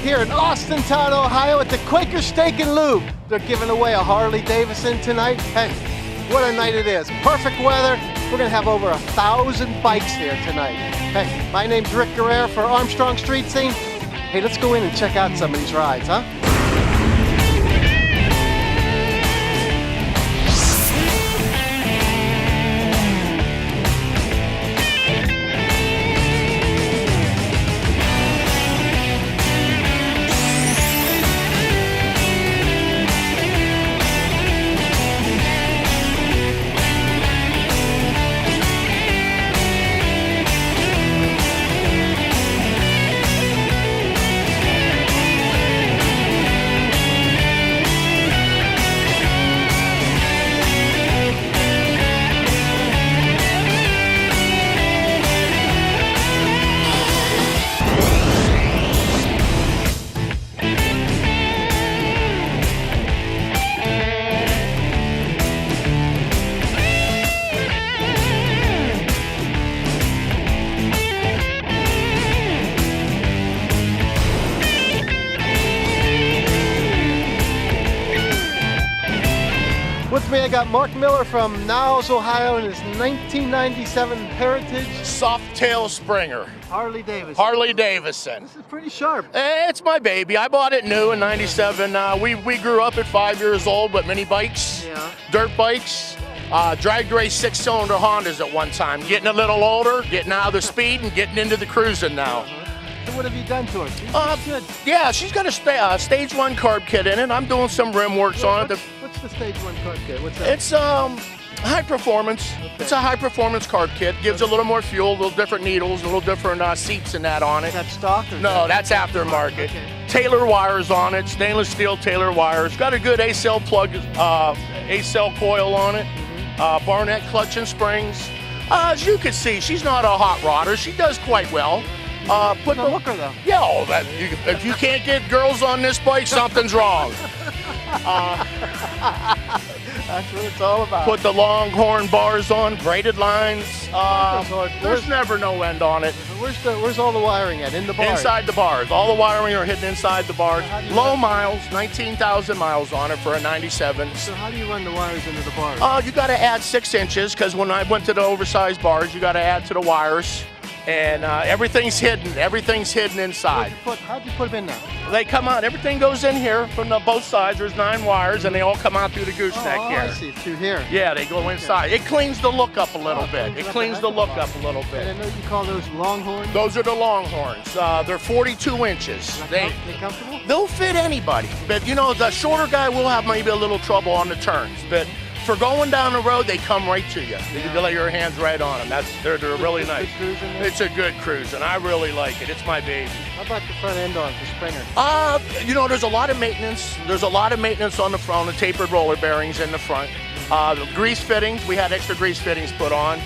here in Austintown, Ohio at the Quaker Steak and Lube. They're giving away a Harley Davidson tonight. Hey, what a night it is. Perfect weather. We're gonna have over 1,000 bikes here tonight. Hey, my name's Rick Guerrero for Armstrong Street Scene. Hey, let's go in and check out some of these rides, huh? With me, I got Mark Miller from Niles, Ohio, in his 1997 Heritage Softail Springer. Harley Davidson. Harley Davidson. This is pretty sharp. It's my baby. I bought it new in '97. We grew up at 5 years old with mini bikes, dirt bikes, drag race 6-cylinder Hondas at one time. Getting a little older, getting out of the speed, and getting into the cruising now. So what have you done to her? Good. Yeah, she's got a stage 1 carb kit in it. I'm doing some rim works on it. What's the stage 1 carb kit? What's that? It's high performance. Okay. It's a high performance carb kit. Gives a little more fuel, a little different needles, a little different seats and that on it. Is that stock? Or no, that's aftermarket. Okay. Tailor wires on it, stainless steel Tailor wires. Got a good A-cell plug, A-cell coil on it. Barnett clutch and springs. As you can see, she's not a hot rodder. She does quite well. Put the looker though. Yeah, if you can't get girls on this bike, something's wrong. That's what it's all about. Put the Longhorn bars on, braided lines. There's never no end on it. Where's all the wiring at? In the bars? Inside the bars. All the wiring are hidden inside the bars. Low miles, 19,000 miles on it for a '97. So how do you run the wires into the bars? You got to add 6 inches because when I went to the oversized bars, you got to add to the wires. And everything's hidden. Everything's hidden inside. How'd you put them in there? They come out. Everything goes in here from both sides. There's 9 wires, and they all come out through the gooseneck here. I see. Through here. Yeah, they go inside. It cleans the look up a little bit. It cleans the look up a little bit. And I know you call those Longhorns? Those are the Longhorns. They're 42 inches. They comfortable? They'll fit anybody. But, you know, the shorter guy will have maybe a little trouble on the turns. But for going down the road, they come right to you. You can lay your hands right on them. They're really nice. It's a good cruise, and I really like it. It's my baby. How about the front end on the Springer? You know, there's a lot of maintenance. There's a lot of maintenance on the front, the tapered roller bearings in the front. The grease fittings, we had extra grease fittings put on.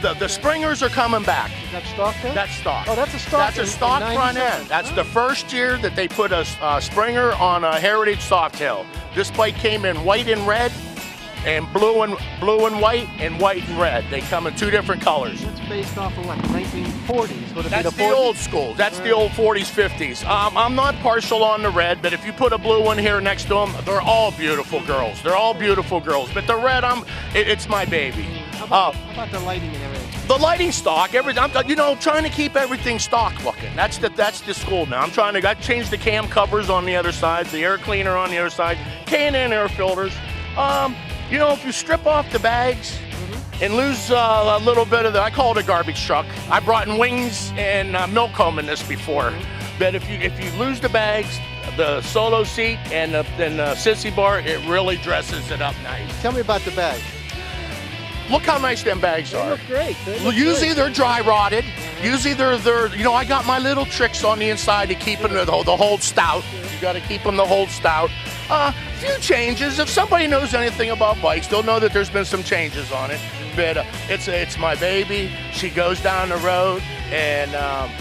The Springers are coming back. Is that stock then? That's stock. Oh, that's a stock. That's a stock front end. That's the first year that they put a Springer on a Heritage Softail. This bike came in white and red, and blue and white and white and red. They come in 2 different colors. That's based off of what, 1940s? Would it That's be the old school. That's the old 40s, 50s. I'm not partial on the red, but if you put a blue one here next to them, they're all beautiful girls. They're all beautiful girls. But the red, it's my baby. How about the lighting and everything? The lighting stock, I'm trying to keep everything stock looking. That's the school now. I changed the cam covers on the other side, the air cleaner on the other side, K&N air filters. You know, if you strip off the bags and lose a little bit of I call it a garbage truck. I brought in wings and milk comb in this before. But if you lose the bags, the solo seat and the sissy bar, it really dresses it up nice. Tell me about the bags. Look how nice them bags are. They look great. Usually they're dry rotted. Usually they're you know, I got my little tricks on the inside to keep them the hold stout. You got to keep them the hold stout. Few changes. If somebody knows anything about bikes, they'll know that there's been some changes on it. But it's my baby. She goes down the road, and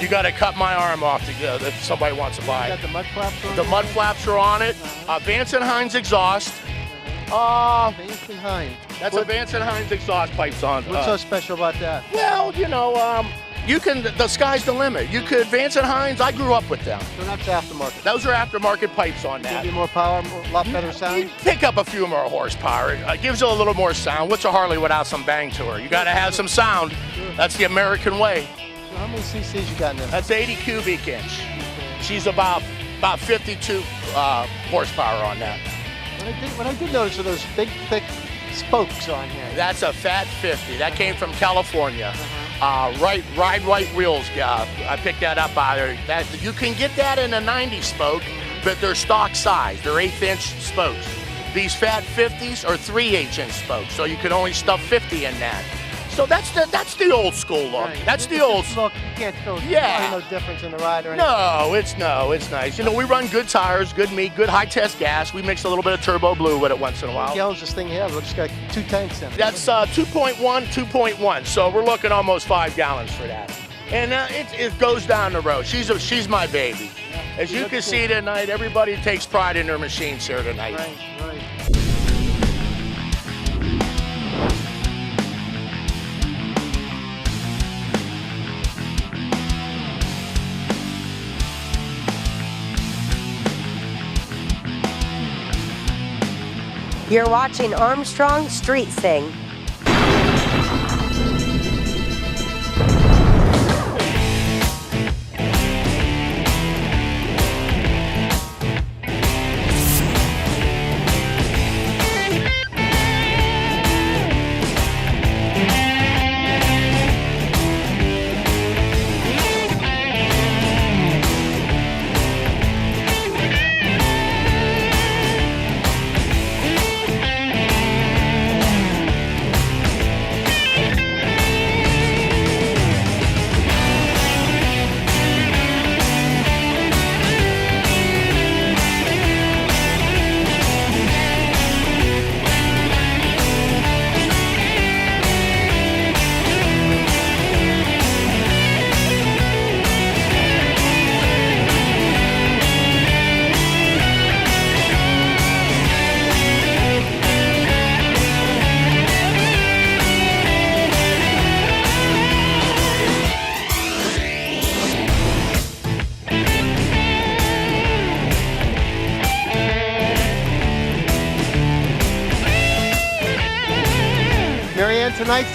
you got to cut my arm off to go if somebody wants to buy it. You got the mud flaps on it? The mud flaps are on it. Vance and Hines exhaust. Vance and Hines. That's a Vance and Hines exhaust pipes on. What's so special about that? Well, you know, You can, the sky's the limit. You could, Vance and Hines, I grew up with them. So that's aftermarket. Those are aftermarket pipes on that. Give you more power, a lot better sound? You pick up a few more horsepower. It gives you a little more sound. What's a Harley without some bang to her? You got to have some sound. Sure. That's the American way. So how many cc's you got in there? That's 80 cubic inch. She's about 52 horsepower on that. What I did notice are those big, thick spokes on here. That's a Fat 50. That came from California. Ride white wheels. I picked that up by there. You can get that in a 90 spoke, but they're stock size. They're 1/8 inch spokes. These Fat 50s are 3/8 inch spokes, so you can only stuff 50 in that. So that's the old school look. Right. That's the old look. You can't feel no difference in the ride or anything. No, it's nice. You know, we run good tires, good meat, good high test gas. We mix a little bit of turbo blue with it once in a while. How many gallons this thing has? It's got 2 tanks in it. That's 2.1, 2.1. So we're looking almost 5 gallons for that. And it goes down the road. She's my baby. As you can see tonight, everybody takes pride in their machines here tonight. Right. You're watching Armstrong Street Sing.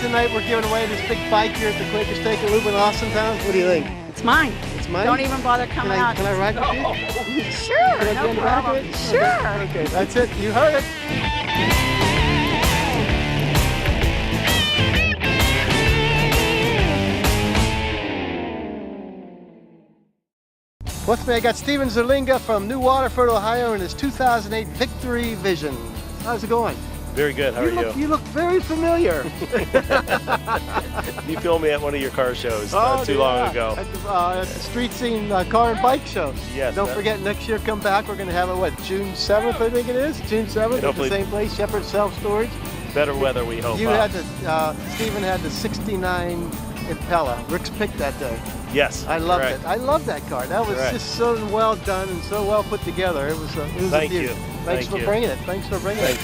Tonight we're giving away this big bike here at the Quaker Steak and Lube in Austintown. What do you think? It's mine. It's mine? Don't even bother coming out. Can I ride with you? Sure, Can I no get in the back of problem. it? Sure. Okay, that's it. You heard it. With me, I got Steven Zerlinga from New Waterford, Ohio, in his 2008 Victory Vision. How's it going? Very good. How are you? You look very familiar. You filmed me at one of your car shows not too long ago. At the Street Scene Car and Bike Show. Yes. Don't forget, next year come back. We're going to have it, June 7th, I think it is? June 7th at the same place, Shepherd Self-Storage. Better weather, we hope. You had Steven had the 69 Impella. Rick's picked that day. Yes. I loved it. I love that car. That was just so well done and so well put together. It was a beauty. Thanks for bringing it. Thank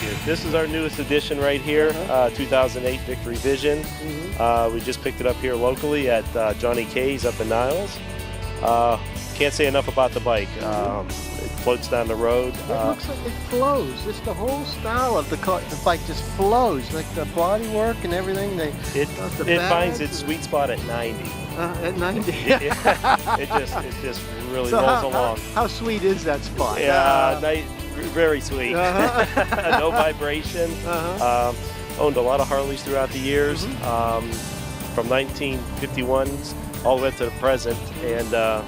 you. This is our newest edition right here, 2008 Victory Vision. We just picked it up here locally at Johnny K's up in Niles. Can't say enough about the bike. It floats down the road. It looks like it flows. Just the whole style of the car. The bike just flows, like the body work and everything. It finds its sweet spot at 90. At 90. it just really rolls along. How sweet is that spot? Yeah, very sweet. No vibration. Owned a lot of Harleys throughout the years, from 1951s all the way to the present, and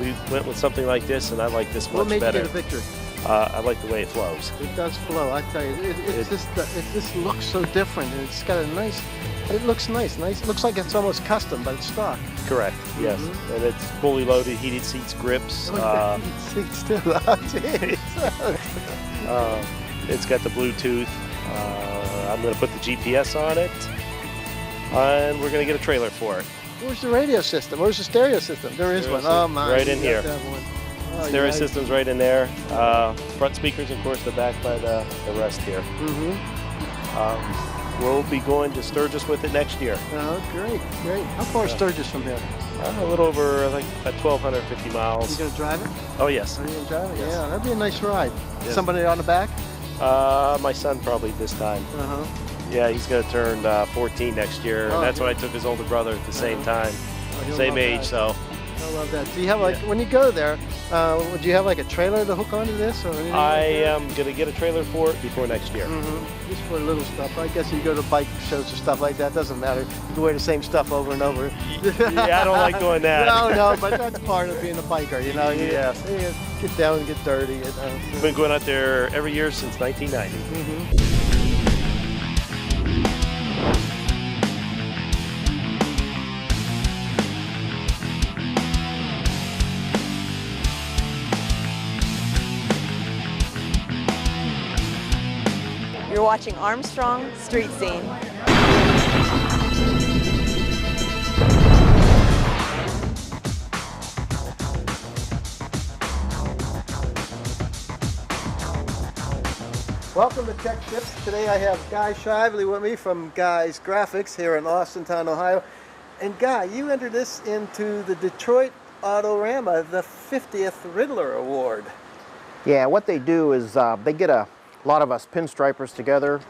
we went with something like this, and I like this much better. What made you get a Victory? I like the way it flows. It does flow, I tell you. It just looks so different, and it's got a nice. It looks nice. It looks like it's almost custom, but it's stock. Correct. Yes, and it's fully loaded, heated seats, grips. Heated seats too. Oh, geez. It's got the Bluetooth. I'm going to put the GPS on it, and we're going to get a trailer for it. Where's the radio system? Where's the stereo system? There is one. Oh my! Right in here. Stereo system's right in there. Front speakers, of course, the back by the rest here. we'll be going to Sturgis with it next year. Oh, great, great. How far is Sturgis from here? A little over like about 1,250 miles. You gonna drive it? Oh yes. Are you gonna drive it? Yes. Yeah, that'd be a nice ride. Yes. Somebody on the back? My son probably this time. Uh-huh. Yeah, he's going to turn 14 next year, and that's when I took his older brother at the same time, same age. So I love that. Do you have like when you go there? Would you have like a trailer to hook onto this or anything? I am going to get a trailer for it before next year. Just for little stuff. I guess you go to bike shows or stuff like that. Doesn't matter. You can wear the same stuff over and over. Yeah, I don't like doing that. No, but that's part of being a biker. You know. You get down and get dirty. You know. I've been going out there every year since 1990. You're watching Armstrong Street Scene. Welcome to Tech Tips. Today I have Guy Shively with me from Guy's Graphics here in Austintown, Ohio. And Guy, you entered this into the Detroit Autorama, the 50th Riddler Award. Yeah, what they do is they get a lot of us pinstripers together,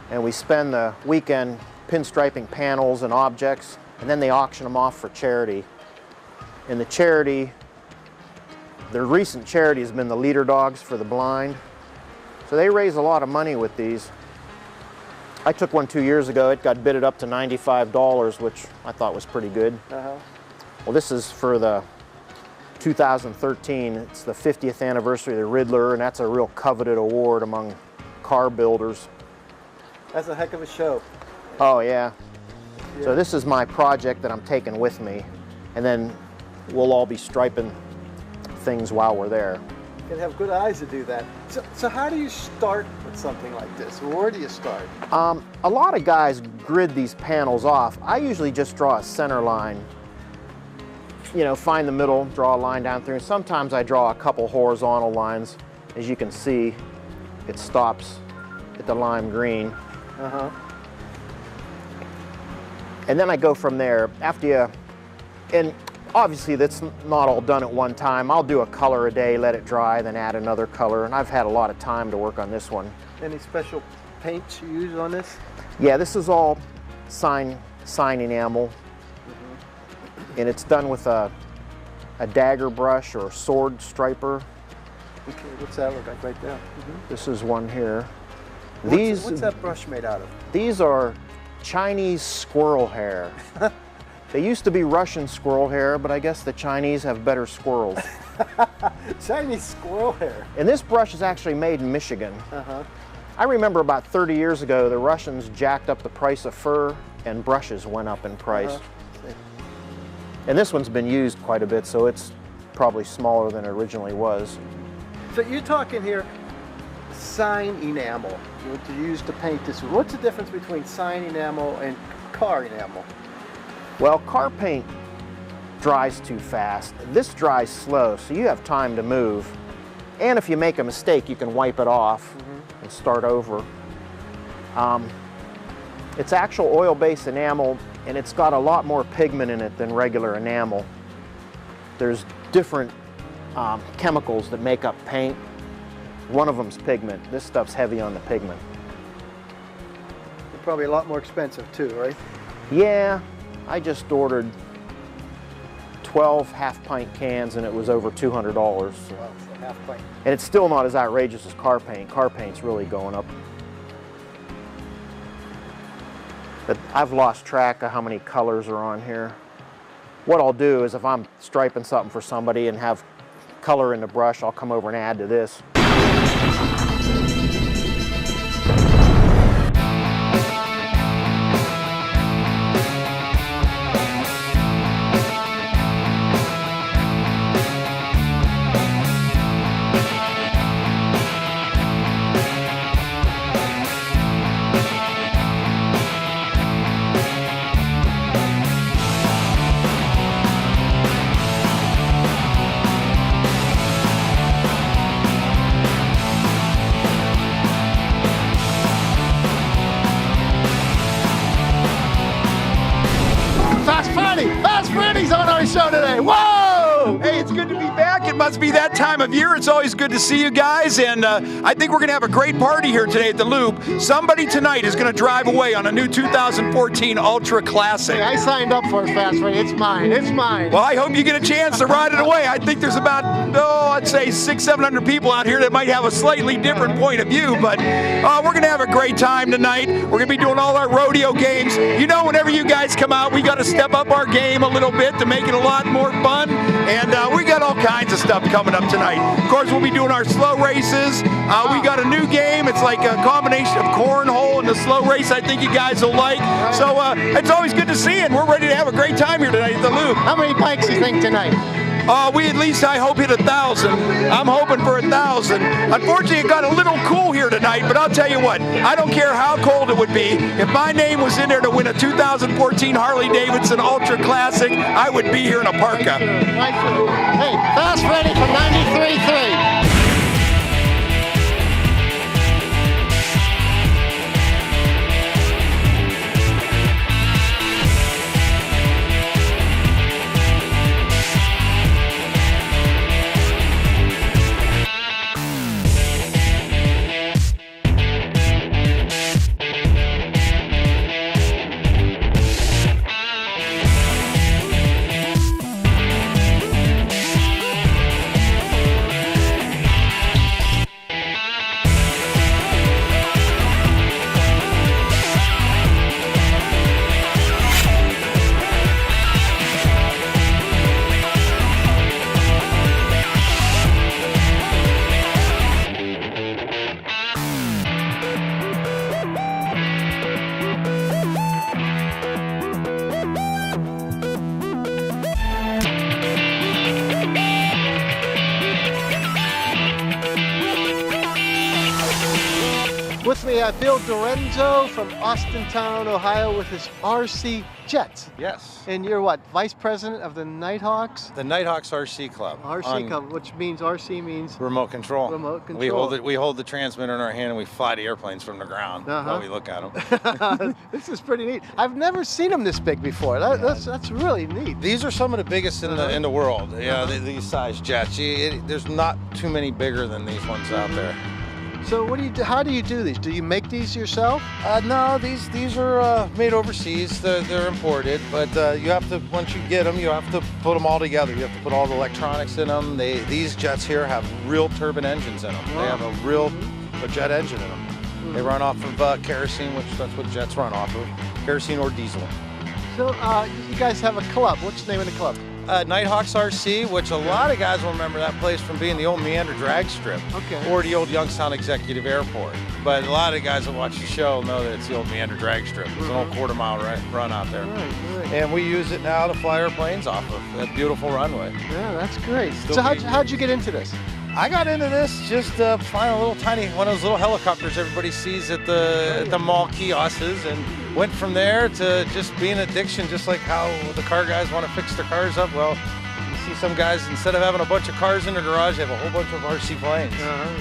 and we spend the weekend pinstriping panels and objects, and then they auction them off for charity. And the charity, their recent charity has been the Leader Dogs for the Blind. So they raise a lot of money with these. I took one 2 years ago. It got bidded up to $95, which I thought was pretty good. Well, this is for the 2013. It's the 50th anniversary of the Riddler, and that's a real coveted award among car builders. That's a heck of a show. Oh yeah. So this is my project that I'm taking with me, and then we'll all be striping things while we're there. You can have good eyes to do that. So how do you start with something like this? Where do you start? A lot of guys grid these panels off. I usually just draw a center line. You know, find the middle, draw a line down through. And sometimes I draw a couple horizontal lines. As you can see, it stops at the lime green. And then I go from there. After you, and obviously that's not all done at one time. I'll do a color a day, let it dry, then add another color. And I've had a lot of time to work on this one. Any special paints you use on this? Yeah, this is all sign enamel. And it's done with a dagger brush or sword striper. Okay, what's that look like right there? This is one here. What's that brush made out of? These are Chinese squirrel hair. They used to be Russian squirrel hair, but I guess the Chinese have better squirrels. Chinese squirrel hair. And this brush is actually made in Michigan. I remember about 30 years ago, the Russians jacked up the price of fur and brushes went up in price. And this one's been used quite a bit, so it's probably smaller than it originally was. So you're talking here sign enamel, what you use to paint this. What's the difference between sign enamel and car enamel? Well, car paint dries too fast. This dries slow, so you have time to move. And if you make a mistake, you can wipe it off and start over. It's actual oil-based enamel, and it's got a lot more pigment in it than regular enamel. There's different chemicals that make up paint. One of them's pigment. This stuff's heavy on the pigment. They're probably a lot more expensive too, right? Yeah, I just ordered 12 half-pint cans, and it was over $200. Wow, half pint. And it's still not as outrageous as car paint. Car paint's really going up. But I've lost track of how many colors are on here. What I'll do is if I'm striping something for somebody and have color in the brush, I'll come over and add to this. show today. Whoa! Hey, it's good to be back. It must be that time of year. It's always good to see you guys, and I think we're going to have a great party here today at the Lube. Somebody tonight is going to drive away on a new 2014 Ultra Classic. Hey, I signed up for it, Fast Freddy. It's mine. It's mine. Well, I hope you get a chance to ride it away. I think there's about, I'd say 600-700 people out here that might have a slightly different point of view, but we're going to have a great time tonight. We're going to be doing all our rodeo games. You know, whenever you guys come out, we got to step up our game a little bit to make it a lot more fun, and we got all kinds of stuff coming up tonight. Of course, we'll be doing our slow races. We got a new game. It's like a combination of cornhole and the slow race I think you guys will like. So it's always good to see you, and we're ready to have a great time here tonight at the Lube. How many bikes do you think tonight? We at least, I hope, hit 1,000. I'm hoping for 1,000. Unfortunately, it got a little cool here tonight, but I'll tell you what, I don't care how cold it would be. If my name was in there to win a 2014 Harley Davidson Ultra Classic, I would be here in a parka. Hey, Fast Freddy from 93.3. With me, Bill Dorenzo from Austintown, Ohio, with his RC Jets. Yes. And you're what, vice president of the Nighthawks? The Nighthawks RC Club. RC Club, which means RC means remote control. Remote control. We hold the transmitter in our hand and we fly the airplanes from the ground while we look at them. This is pretty neat. I've never seen them this big before. That's really neat. These are some of the biggest in the world. Yeah, these size jets. There's not too many bigger than these ones out there. So what do you do? How do you do these? Do you make these yourself? No, these are made overseas. They're imported, but you have to, once you get them, you have to put them all together. You have to put all the electronics in them. These jets here have real turbine engines in them. Wow. They have a real jet engine in them. They run off of kerosene, which that's what jets run off of, kerosene or diesel. So you guys have a club. What's the name of the club? Nighthawks RC, which a lot of guys will remember that place from being the old Meander drag strip, or the old Youngstown Executive Airport. But a lot of guys that watch the show know that it's the old Meander drag strip. It's an old quarter-mile run out there. Right. And we use it now to fly our planes off of that beautiful runway. Yeah, that's great. So how'd you get into this? I got into this just flying a little tiny, one of those little helicopters everybody sees at the mall kiosks, and went from there to just being an addiction, just like how the car guys want to fix their cars up. Well, you see some guys, instead of having a bunch of cars in their garage, they have a whole bunch of RC planes.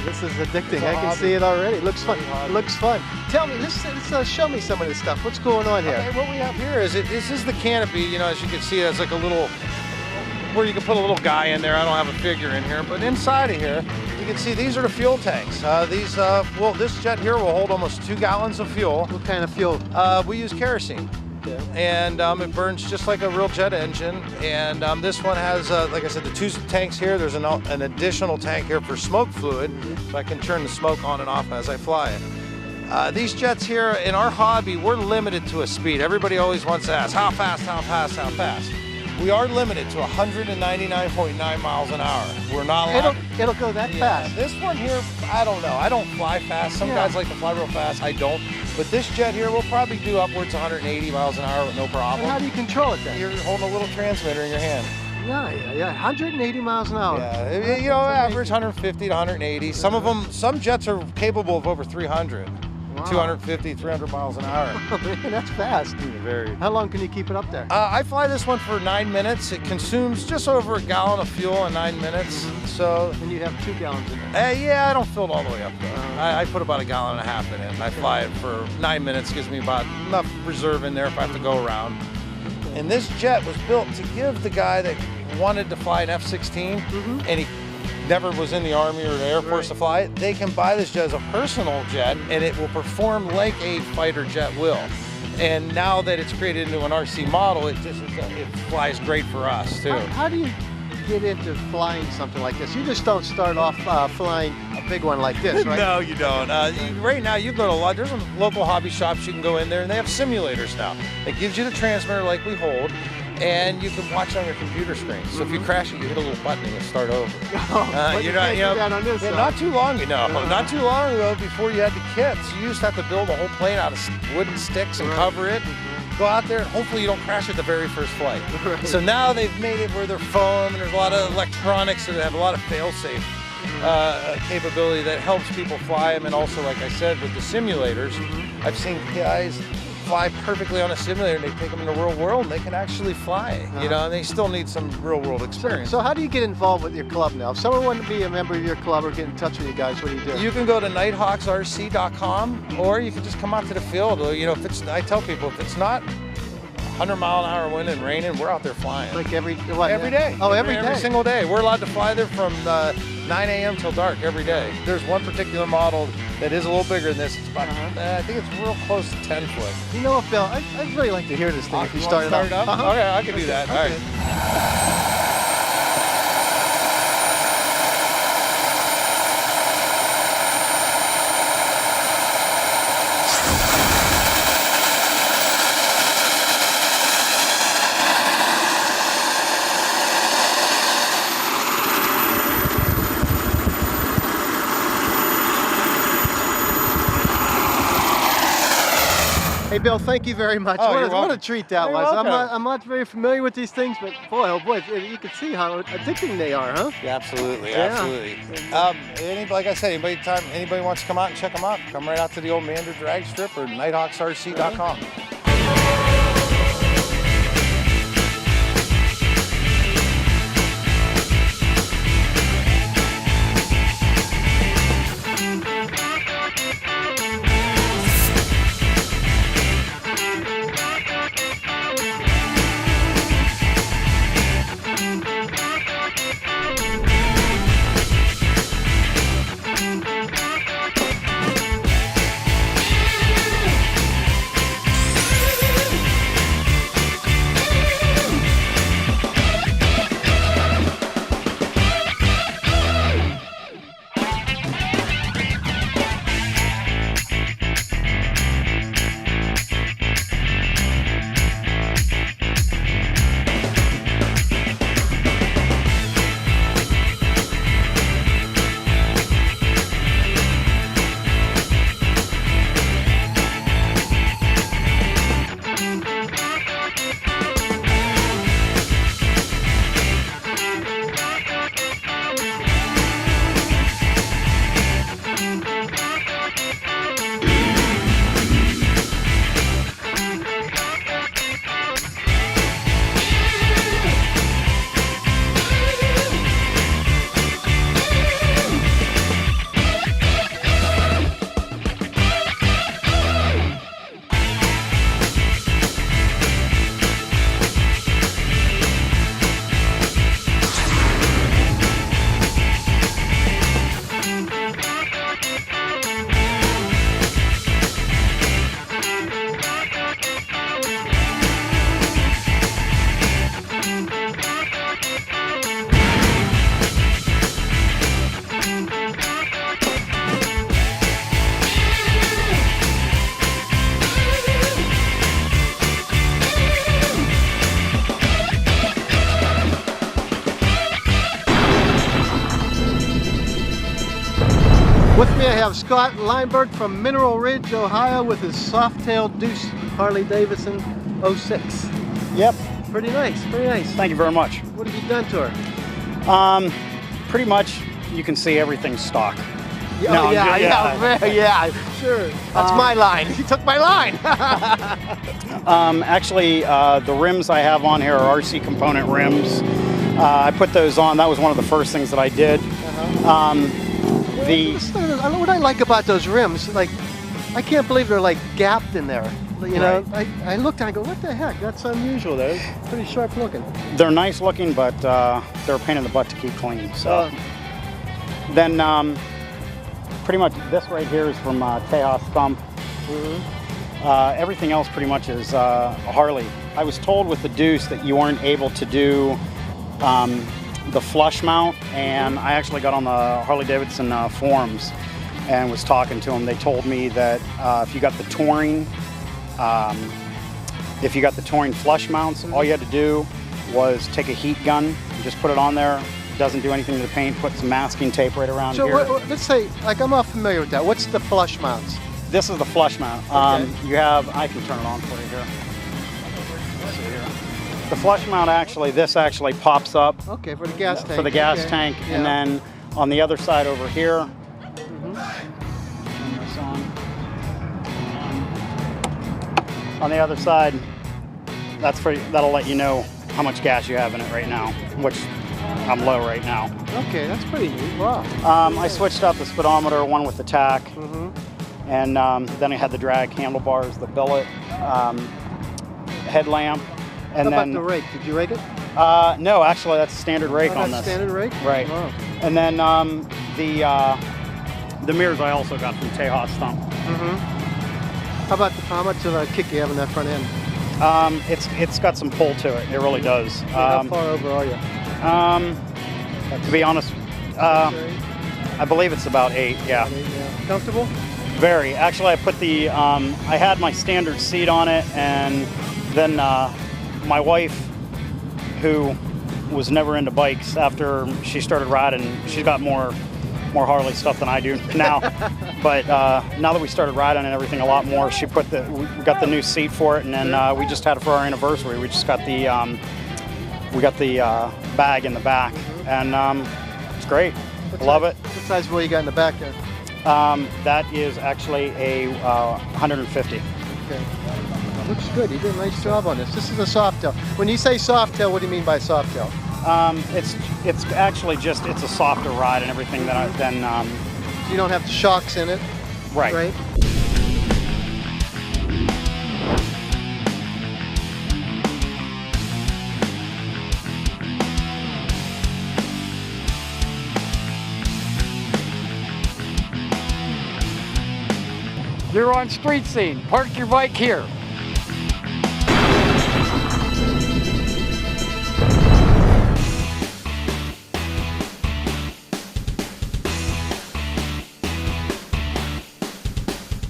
This is addicting. I can see it already. It looks fun. It looks fun. Tell me, let's show me some of this stuff. What's going on here? Okay, what we have here is this is the canopy. You know, as you can see, it's like a little, where you can put a little guy in there. I don't have a figure in here, but inside of here, you can see these are the fuel tanks. This jet here will hold almost 2 gallons of fuel. What kind of fuel? We use kerosene. And it burns just like a real jet engine. And this one has, like I said, the 2 tanks here. There's an additional tank here for smoke fluid, so I can turn the smoke on and off as I fly it. These jets here, in our hobby, we're limited to a speed. Everybody always wants to ask, how fast, how fast, how fast? We are limited to 199.9 miles an hour. We're not allowed. It'll go that fast. This one here, I don't know. I don't fly fast. Some guys like to fly real fast. I don't. But this jet here will probably do upwards of 180 miles an hour with no problem. And how do you control it then? You're holding a little transmitter in your hand. Yeah. 180 miles an hour. Yeah, you know, average 150 to 180. Some jets are capable of over 300. Wow. 250, 300 miles an hour. Oh, man, that's fast. Very. How long can you keep it up there? I fly this one for 9 minutes. It consumes just over 1 gallon of fuel in 9 minutes. So. And you have 2 gallons in it? Yeah, I don't fill it all the way up though. I put about 1.5 gallons in it, and I fly it for 9 minutes. Gives me about enough reserve in there if I have to go around. And this jet was built to give the guy that wanted to fly an F-16 and he never was in the Army or the Air Force to fly it, they can buy this jet as a personal jet and it will perform like a fighter jet will. And now that it's created into an RC model, it flies great for us too. How do you get into flying something like this? You just don't start off flying a big one like this, right? No, you don't. Right now, you go to a lot. There's some local hobby shops you can go in there, and they have simulators now. It gives you the transmitter like we hold, and you can watch on your computer screen. So if you crash it, you hit a little button and you start over. Not too long ago. Not too long ago, before you had the kits, you used to have to build a whole plane out of wooden sticks and cover it. Go out there and hopefully you don't crash at the very first flight. So now they've made it where they're foam and there's a lot of electronics and they have a lot of fail-safe capability that helps people fly them. And also, like I said, with the simulators, I've seen guys fly perfectly on a simulator and they take them in the real world and they can actually fly, you know, and they still need some real world experience. So how do you get involved with your club now? If someone wanted to be a member of your club or get in touch with you guys, what do you do? You can go to nighthawksrc.com or you can just come out to the field. You know, I tell people, if it's not 100-mile-an-hour wind and raining, we're out there flying. Like every day? Oh, every day. Every single day. We're allowed to fly there from 9 a.m. till dark every day. There's one particular model that is a little bigger than this. It's about, I think it's real close to 10 foot. You know what, Bill? I'd really like to hear this thing if you start it up. Okay, I can do that. All right. Hey, Bill, thank you very much. Oh, What a treat that was. welcome. I'm not very familiar with these things, but boy, oh boy, you can see how addicting they are, huh? Yeah, absolutely, Yeah. absolutely. Like I said, anybody wants to come out and check them out, come right out to the old Mander drag strip or nighthawksrc.com. With me I have Scott Lineberg from Mineral Ridge, Ohio with his soft-tailed Deuce Harley Davidson 06. Yep. Pretty nice, pretty nice. Thank you very much. What have you done to her? Pretty much you can see everything stock. Oh, yeah, sure. That's my line. He took my line. Actually, the rims I have on here are RC component rims. I put those on. That was one of the first things that I did. What I like about those rims, like, I can't believe they're like gapped in there. You know, I looked and I go, what the heck? That's unusual though. It's pretty sharp looking. They're nice looking, but they're a pain in the butt to keep clean. So then pretty much this right here is from Tejas Thump. Everything else pretty much is Harley. I was told with the Deuce that you weren't able to do the flush mount, and I actually got on the Harley Davidson forums and was talking to them. They told me that if you got the touring flush mounts, all you had to do was take a heat gun and just put it on there. It doesn't do anything to the paint. Put some masking tape right around here. So let's say, like, I'm not familiar with that. What's the flush mounts? This is the flush mount. You have, I can turn it on for you here. Let's see here. The flush mount this actually pops up. Okay, for the gas tank. For the gas tank. Yeah. And then on the other side over here, on the other side, that'll let you know how much gas you have in it right now, which I'm low right now. Okay, that's pretty neat. Wow. I switched out the speedometer, one with the tack, and then I had the drag handlebars, the billet, headlamp, and How then about the rake? Did you rake it? no, actually that's a standard rake on that's this. Standard rake? Right. Wow. And then the mirrors I also got from Tejas Thump. How much of a kick you have in that front end? It's got some pull to it. It really does. How far over are you? To be honest, I believe it's about 8. Yeah. Comfortable? Very. Actually, I put the I had my standard seat on it, and then my wife, who was never into bikes, after she started riding, she's got more Harley stuff than I do now. But now that we started riding and everything a lot more, we got the new seat for it, and then we just had it for our anniversary. We just got the bag in the back, and it's great. Love it. What size wheel you got in the back there? That is actually a 150. Okay. Looks good. You did a nice job on this. This is a soft tail. When you say soft tail, what do you mean by soft tail? It's actually just it's a softer ride and everything than you don't have the shocks in it. Right. You're on Street Scene. Park your bike here.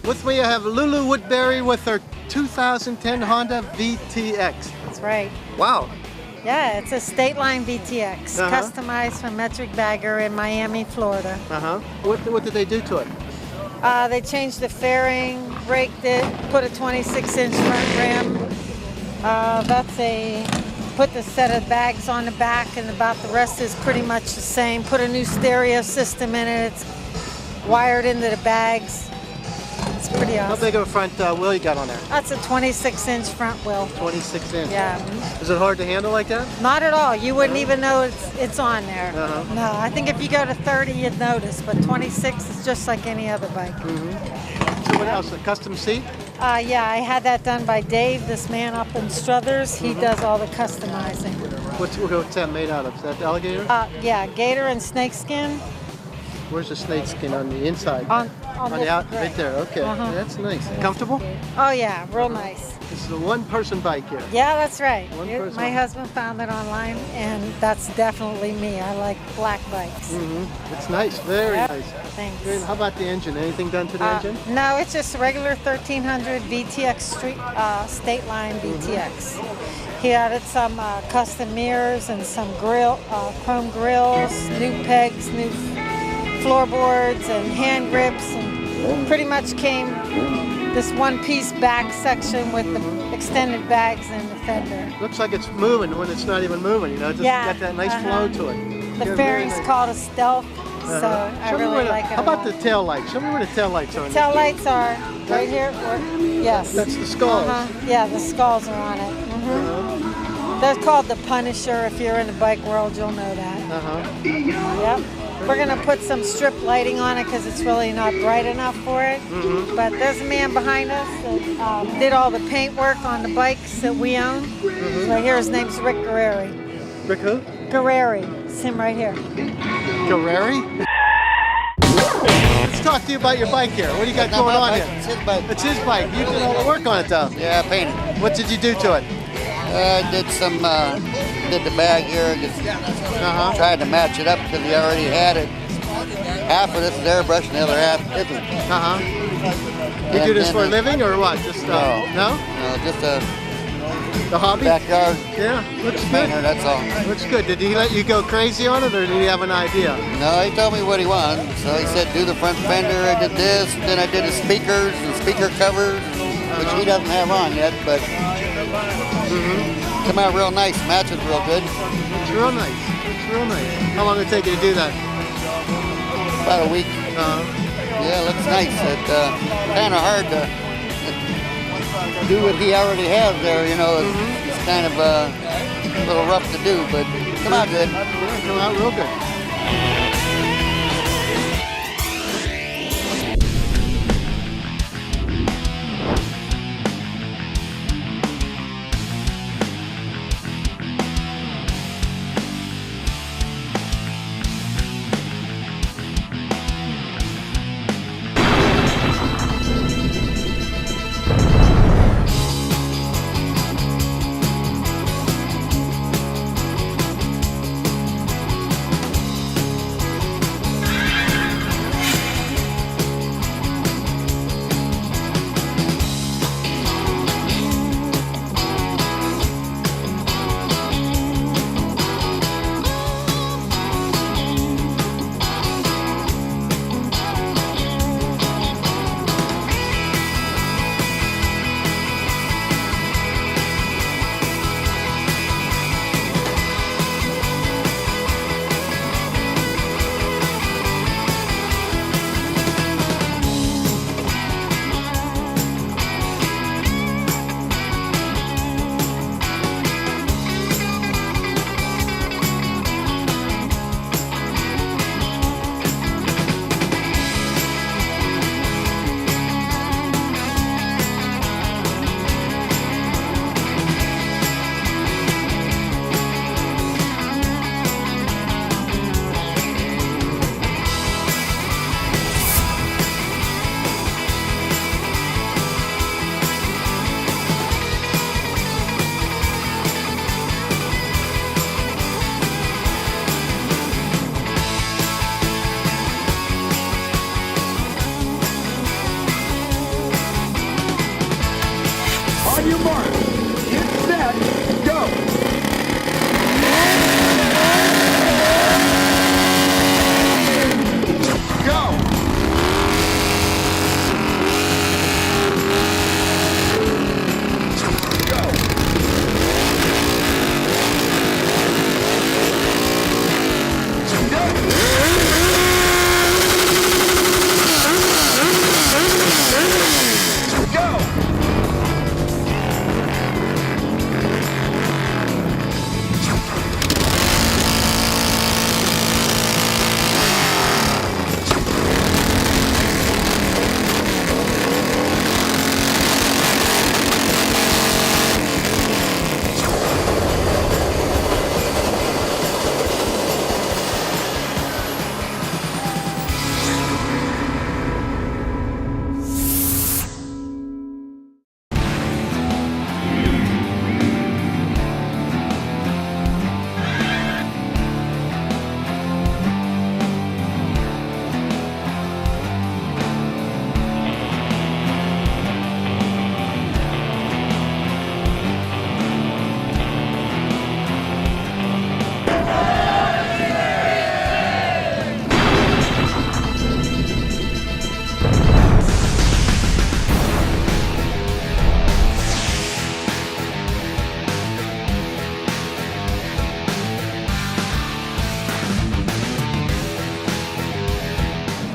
With me, I have Lulu Woodbury with her 2010 Honda VTX. That's right. Wow. Yeah, it's a State Line VTX, customized from Metric Bagger in Miami, Florida. What did they do to it? They changed the fairing, raked it, put a 26-inch front rim. Put the set of bags on the back, and about the rest is pretty much the same. Put a new stereo system in it. It's wired into the bags. It's pretty awesome. How big of a front wheel you got on there? That's a 26-inch front wheel. 26 inch. Yeah. Is it hard to handle like that? Not at all. You wouldn't even know it's on there. No, I think if you go to 30, you'd notice, but 26 is just like any other bike. So what else? A custom seat? Yeah, I had that done by Dave, this man up in Struthers. He does all the customizing. What's that made out of? Is that alligator? Yeah, gator and snakeskin. Where's the snakeskin on the inside? On the out, right there. Okay, that's nice. Comfortable? Oh yeah, real nice. This is a one-person bike here. Yeah, that's right. One-person. My husband found it online, and that's definitely me. I like black bikes. It's nice, very nice. Thanks. How about the engine? Anything done to the engine? No, it's just a regular 1300 VTX State Line VTX. He added some custom mirrors and some chrome grills, new pegs, new floorboards and hand grips, and pretty much came this one-piece back section with the extended bags and the fender. Looks like it's moving when it's not even moving, you know, it's just got that nice flow to it. The fairing's called a stealth, so I really like it. How about the tail lights? Show me where the tail lights are. Tail lights are right here. Yes. That's the skulls. Yeah, the skulls are on it. They're called the Punisher. If you're in the bike world, you'll know that. Yep. We're gonna put some strip lighting on it because it's really not bright enough for it. But there's a man behind us that did all the paint work on the bikes that we own. Right here, his name's Rick Guerreri. Rick who? Guerreri. It's him right here. Guerreri? Let's talk to you about your bike here. What do you got going on here? It's his bike. It's his bike. You did all the work on it though. Yeah, I painted. What did you do to it? I did some, did the bag here, just tried to match it up because he already had it. Half of this is airbrush and the other half isn't. You do this for a living or what? Just no? No, just a the hobby? Backyard. Yeah, looks good. Painter, that's all. Looks good. Did he let you go crazy on it or did he have an idea? No, he told me what he wanted. So he said do the front fender, I did this, then I did the speakers and speaker covers, which he doesn't have on yet, but come out real nice, matches real good. It's real nice. It's real nice. How long did it take you to do that? About a week. Yeah, looks nice. It's kind of hard to do what he already has there, you know. It's kind of a little rough to do, but come out good. Come out real good. On your mark, get set, go. Go.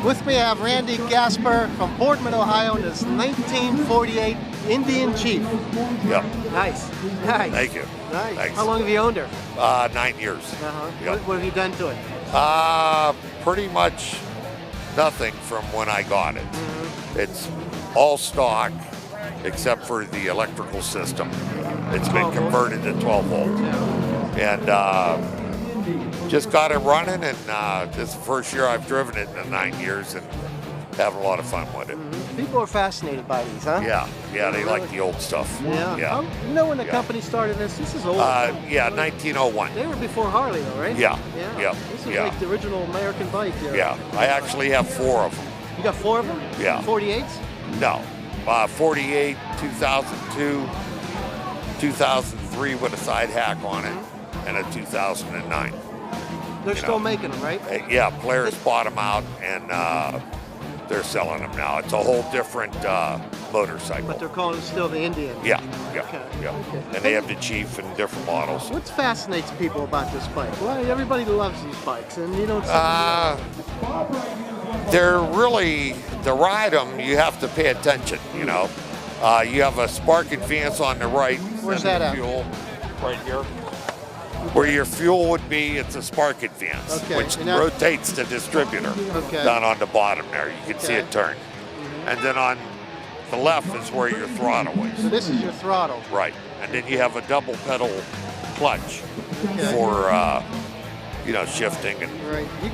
With me I have Randy Gasper from Boardman, Ohio, and his 1948 Indian Chief. Yep. Nice. Nice. Thank you. Nice. Thanks. How long have you owned her? 9 years. Uh-huh. Yep. What have you done to it? Pretty much nothing from when I got it. It's all stock except for the electrical system. It's been converted to 12 volt. And just got it running, and this is the first year I've driven it in the 9 years, and having a lot of fun with it. People are fascinated by these, huh? Yeah, they like the old stuff. Yeah. You know when the company started this? This is old. Yeah, 1901. They were before Harley, though, right? Yeah. This is like the original American bike. Yeah, I actually have 4 of them. You got 4 of them? Yeah. 48s? No, 48, 2002, 2003 with a side hack on it, and a 2009. They're still making them, right? Yeah, Polaris bought them out, and they're selling them now. It's a whole different motorcycle. But they're calling it still the Indian. Yeah. Okay. And they have the Chief and different models. What fascinates people about this bike? Well, everybody loves these bikes, and you don't. They're really, to ride them, you have to pay attention. You know, you have a spark advance on the right. Where's that at? Fuel, right here. Where your fuel would be, it's a spark advance, which rotates the distributor down on the bottom there. You can see it turn. And then on the left is where your throttle is. So this is your throttle. Right. And then you have a double pedal clutch for, shifting. And right. You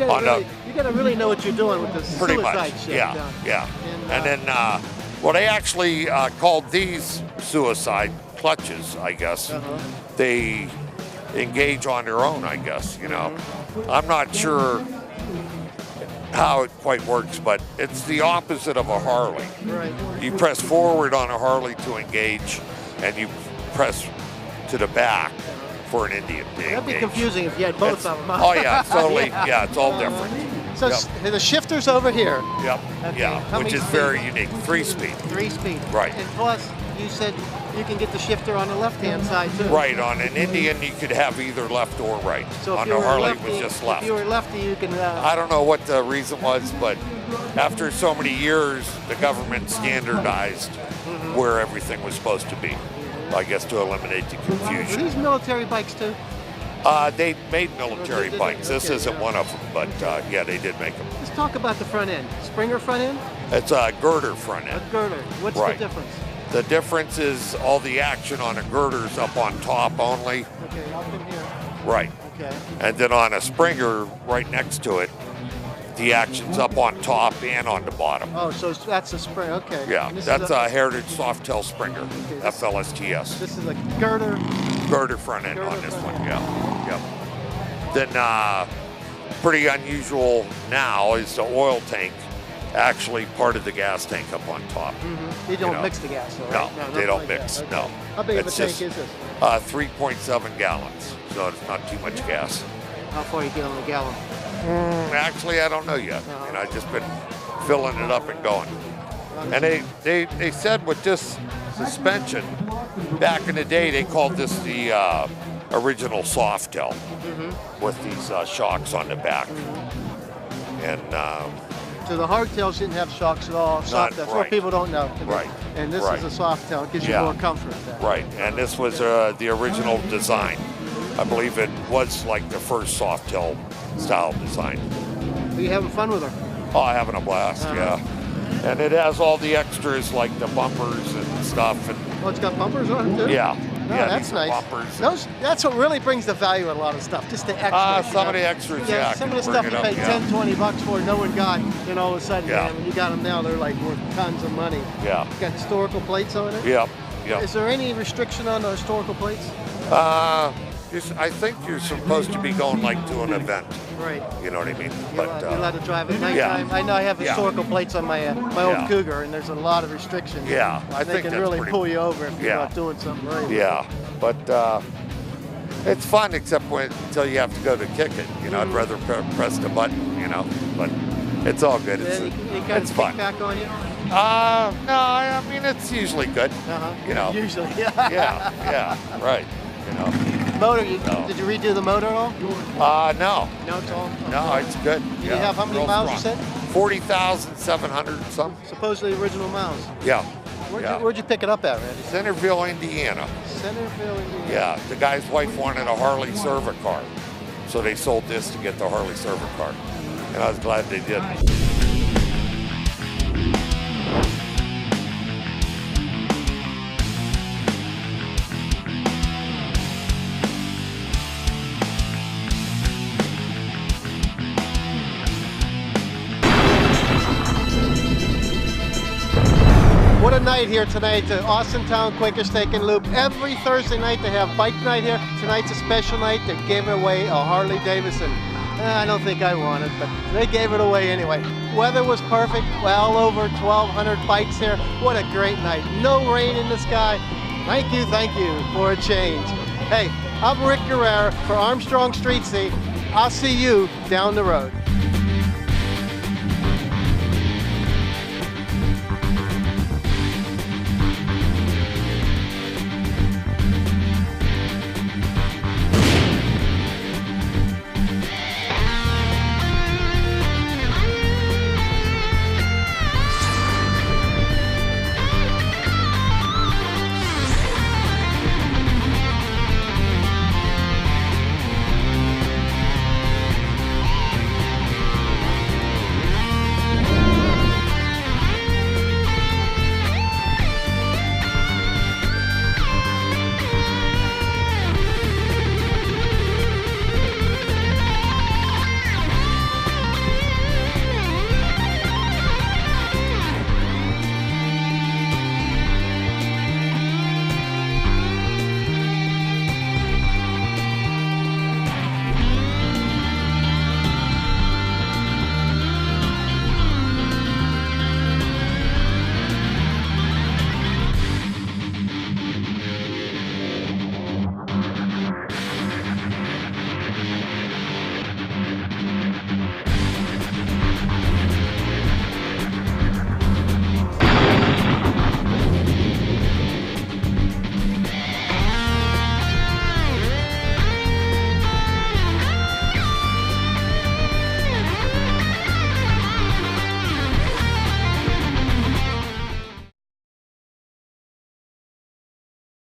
gotta really know what you're doing with this pretty suicide much. shift. Yeah. And then, well, they actually called these suicide clutches, I guess. They engage on their own, I guess, you know. I'm not sure how it quite works, but it's the opposite of a Harley. Right. You press forward on a Harley to engage, and you press to the back for an Indian to engage. That'd be confusing if you had both of them. Oh yeah, totally. Yeah, it's all different. So the shifter's over here. Yep. Okay. How Which many is very unique. 3-speed. 3-speed. Right. And plus, you said you can get the shifter on the left-hand side too. Right. On an Indian, you could have either left or right. So on the Harley, it was just left. If you were lefty, you can. I don't know what the reason was, but after so many years, the government standardized where everything was supposed to be. I guess to eliminate the confusion. Are these military bikes too? They made military bikes. This isn't one of them, but yeah, they did make them. Let's talk about the front end. Springer front end? It's a girder front end. A girder. What's the difference? The difference is all the action on a girder's up on top only. Okay, up in here. Right. Okay. And then on a Springer right next to it, the action's up on top and on the bottom. Oh, so that's a Springer. Okay. Yeah, that's a Heritage Softail Springer, FLSTS. This is a girder. Girder front end on this one, yeah. Then pretty unusual now is the oil tank actually part of the gas tank up on top. You don't mix the gas, though, right? No, they don't mix, no. How big of a It's tank just, is this? 3.7 gallons, so it's not too much gas. How far you get on the gallon? Actually, I don't know yet. I've just been filling it up and going. And they said with this suspension, back in the day, they called this the original Softail with these shocks on the back. And so the hardtails didn't have shocks at all. Soft tail. That's what people don't know. Right. And this is a soft tail. It gives you more comfort. Right. And this was the original design. I believe it was like the first Softail style design. Are you having fun with her? Oh, having a blast, yeah. And it has all the extras like the bumpers and stuff. And oh, it's got bumpers on it too? Yeah. Oh, yeah, that's nice. Bumpers. That's what really brings the value in a lot of stuff, just the extras. Some of the extras, some of the stuff you pay 10, 20 bucks for, no one got, and all of a sudden, man, when you got them now, they're like worth tons of money. Yeah. Got historical plates on it? Yep. Is there any restriction on the historical plates? I think you're supposed to be going like to an event. Right. You know what I mean? You're allowed to drive at nighttime. I know I have historical plates on my old Cougar, and there's a lot of restrictions. Yeah, I think that's they can really pretty, pull you over if you're not doing something right. Yeah, but it's fun until you have to go to kick it. You know, I'd rather press the button. You know, but it's all good. It's fun. Back on you? No, I mean it's usually good. You know. Usually. yeah, right. You know. Motor, did you redo the motor at all? No. No, it's all? No, it's good. You have how many miles you said? 40,700 some. Supposedly original miles. Yeah. Where'd you pick it up at, Randy? Centerville, Indiana. Centerville, Indiana. Yeah, the guy's wife wanted a Harley server car. So they sold this to get the Harley server car. And I was glad they did. What a night here tonight to Austintown Quaker Steak and Lube. Every Thursday night they have bike night here. Tonight's a special night. They're giving away a Harley Davidson. I don't think I want it, but they gave it away anyway. Weather was perfect. Well over 1,200 bikes here. What a great night. No rain in the sky. Thank you for a change. Hey, I'm Rick Guerrera for Armstrong Street Scene. I'll see you down the road.